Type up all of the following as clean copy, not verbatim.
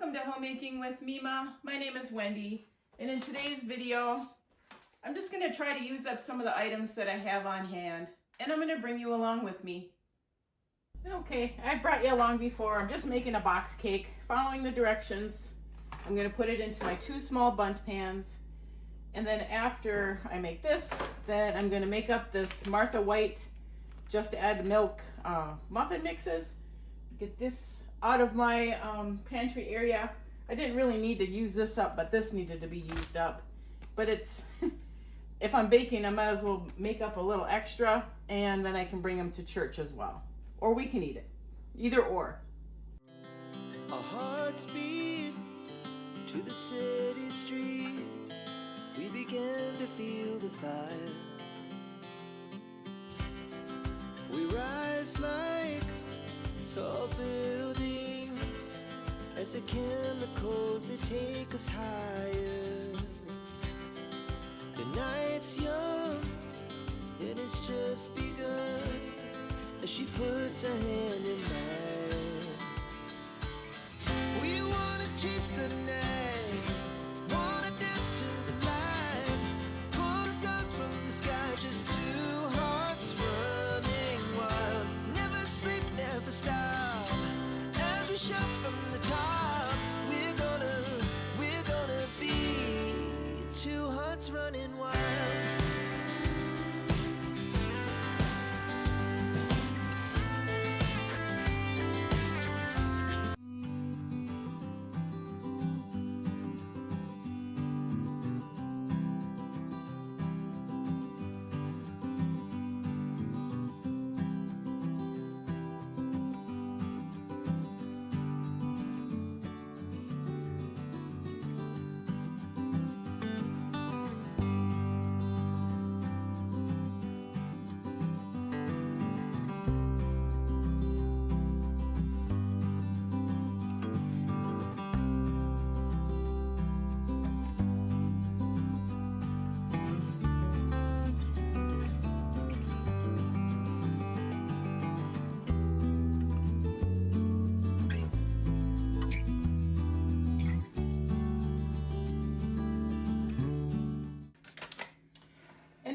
Welcome to Homemaking with Mima. My name is Wendy, and in today's video, I'm just going to try to use up some of the items that I have on hand, and I'm going to bring you along with me. Okay, I've brought you along before. I'm just making a box cake, following the directions. I'm going to put it into my 2 small bundt pans, and then after I make this, then I'm going to make up this Martha White just add milk muffin mixes. Get this out of my pantry area. I didn't really need to use this up, but this needed to be used up. But it's, if I'm baking, I might as well make up a little extra, and then I can bring them to church as well. Or we can eat it. Either or. Our hearts beat to the city streets. We began to feel the fire. We rise like tall buildings as the chemicals, they take us higher. The night's young and it's just begun as she puts her hand in mine. We wanna chase the night, wanna dance to the light, pull the stars from the sky, just 2 hearts running wild. Never sleep, never stop, as we shout from the top. We're gonna be 2 hearts running wild.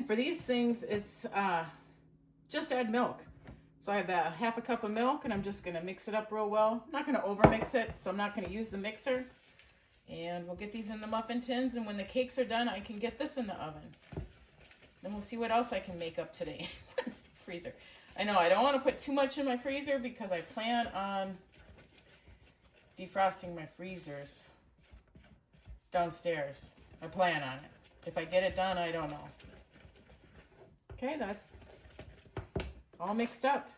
For these things, it's just add milk. So I have a half a cup of milk, and I'm just going to mix it up real well. I'm not going to over mix it, so I'm not going to use the mixer. And we'll get these in the muffin tins, and when the cakes are done, I can get this in the oven. Then we'll see what else I can make up today. Freezer. I know I don't want to put too much in my freezer because I plan on defrosting my freezers downstairs. I plan on it. If I get it done, I don't know. Okay, that's all mixed up.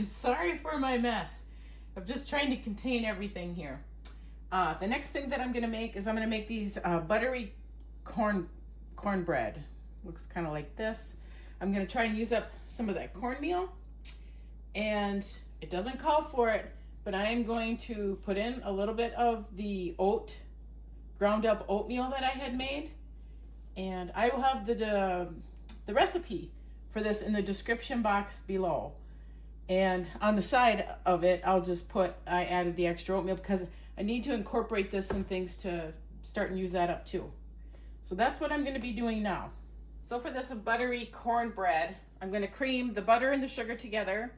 Sorry for my mess. I'm just trying to contain everything here. The next thing that I'm going to make is I'm going to make these buttery cornbread. Looks kind of like this. I'm going to try and use up some of that cornmeal. And it doesn't call for it, but I am going to put in a little bit of the oat ground up oatmeal that I had made. And I will have the recipe for this in the description box below. And on the side of it, I'll just put, I added the extra oatmeal because I need to incorporate this in things to start and use that up too. So that's what I'm going to be doing now. So for this buttery cornbread, I'm going to cream the butter and the sugar together,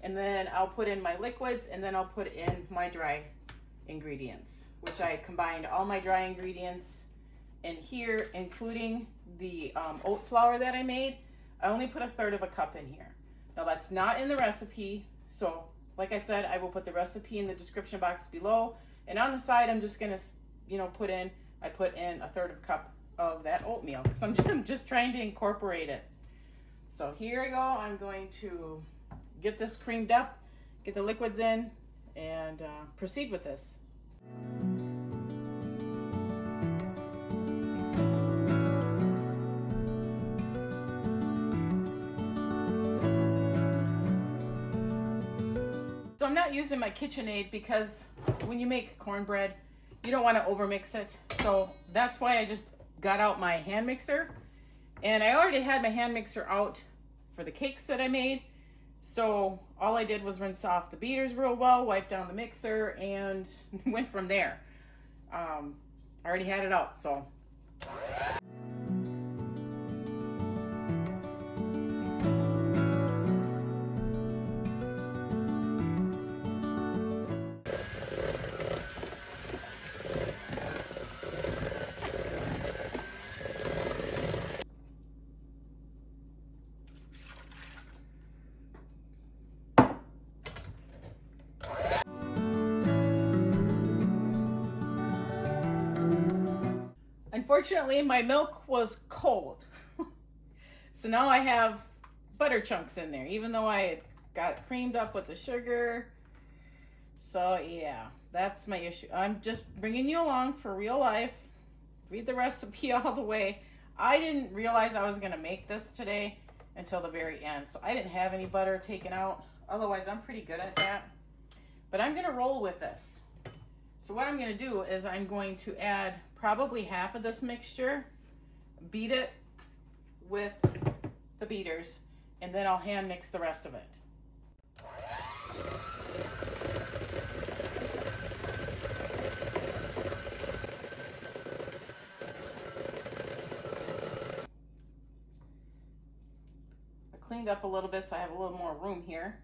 and then I'll put in my liquids, and then I'll put in my dry ingredients, which I combined all my dry ingredients in here, including the oat flour that I made. I only put 1/3 cup in here. Now that's not in the recipe, so like I said, I will put the recipe in the description box below, and on the side I'm just gonna, put in 1/3 cup of that oatmeal because I'm just trying to incorporate it. So here I go. I'm going to get this creamed up, get the liquids in, and proceed with this. So I'm not using my KitchenAid because when you make cornbread, you don't want to overmix it. So that's why I just got out my hand mixer. And I already had my hand mixer out for the cakes that I made. So all I did was rinse off the beaters real well, wipe down the mixer, and went from there. I already had it out, so. Unfortunately, my milk was cold. So now I have butter chunks in there, even though I had got it creamed up with the sugar. So yeah, that's my issue. I'm just bringing you along for real life. Read the recipe all the way. I didn't realize I was gonna make this today until the very end. So I didn't have any butter taken out. Otherwise, I'm pretty good at that. But I'm gonna roll with this. So what I'm gonna do is I'm going to add probably half of this mixture, beat it with the beaters, and then I'll hand mix the rest of it. I cleaned up a little bit so I have a little more room here.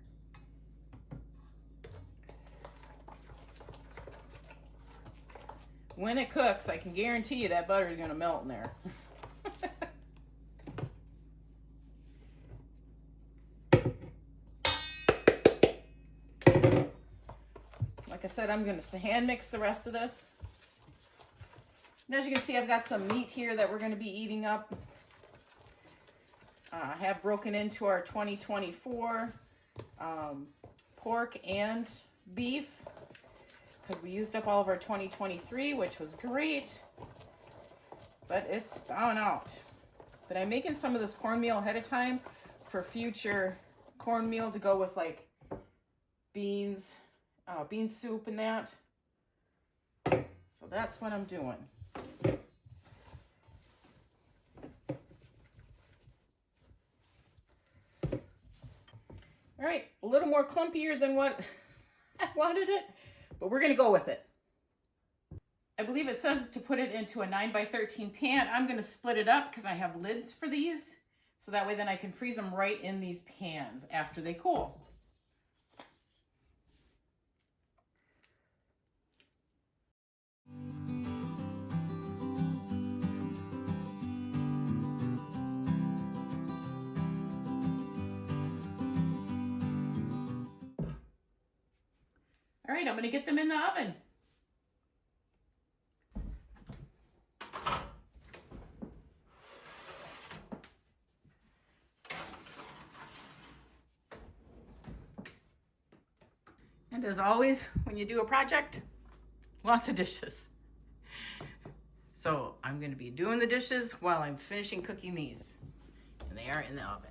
When it cooks, I can guarantee you that butter is going to melt in there. Like I said, I'm going to hand mix the rest of this. And as you can see, I've got some meat here that we're going to be eating up. I have broken into our 2024 pork and beef, because we used up all of our 2023, which was great, but it's thawing out. But I'm making some of this cornmeal ahead of time for future cornmeal to go with like beans, bean soup and that. So that's what I'm doing. All right, a little more clumpier than what I wanted it, but we're gonna go with it. I believe it says to put it into a 9x13 pan. I'm gonna split it up because I have lids for these, so that way then I can freeze them right in these pans after they cool. All right, I'm gonna get them in the oven. And as always, when you do a project, lots of dishes. So I'm gonna be doing the dishes while I'm finishing cooking these. And they are in the oven.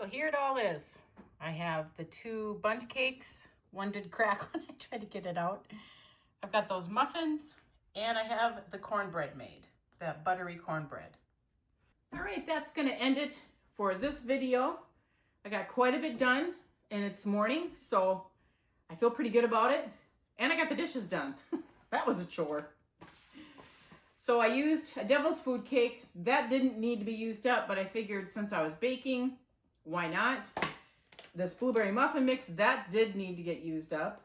So here it all is. I have the 2 bundt cakes. One did crack when I tried to get it out. I've got those muffins, and I have the cornbread made, that buttery cornbread. All right, that's gonna end it for this video. I got quite a bit done, and it's morning, so I feel pretty good about it. And I got the dishes done. That was a chore. So I used a devil's food cake. That didn't need to be used up, but I figured since I was baking, why not? This blueberry muffin mix, that did need to get used up.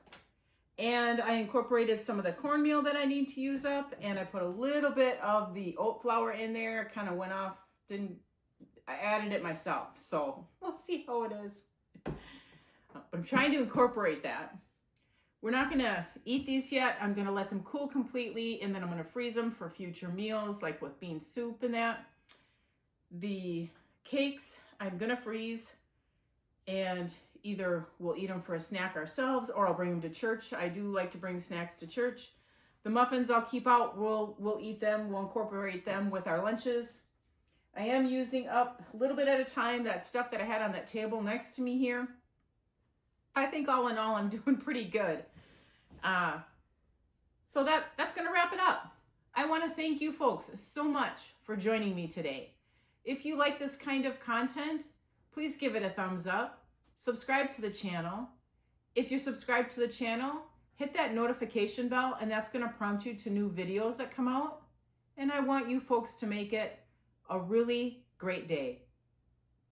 And I incorporated some of the cornmeal that I need to use up, and I put a little bit of the oat flour in there. Kind of went off, I added it myself, so we'll see how it is. But I'm trying to incorporate that. We're not gonna eat these yet. I'm gonna let them cool completely, and then I'm gonna freeze them for future meals, like with bean soup and that. The cakes, I'm gonna freeze, and either we'll eat them for a snack ourselves, or I'll bring them to church. I do like to bring snacks to church. The muffins I'll keep out. We'll eat them. We'll incorporate them with our lunches. I am using up a little bit at a time that stuff that I had on that table next to me here. I think all in all, I'm doing pretty good. So that's going to wrap it up. I want to thank you folks so much for joining me today. If you like this kind of content, please give it a thumbs up. Subscribe to the channel. If you're subscribed to the channel, hit that notification bell, and that's going to prompt you to new videos that come out. And I want you folks to make it a really great day.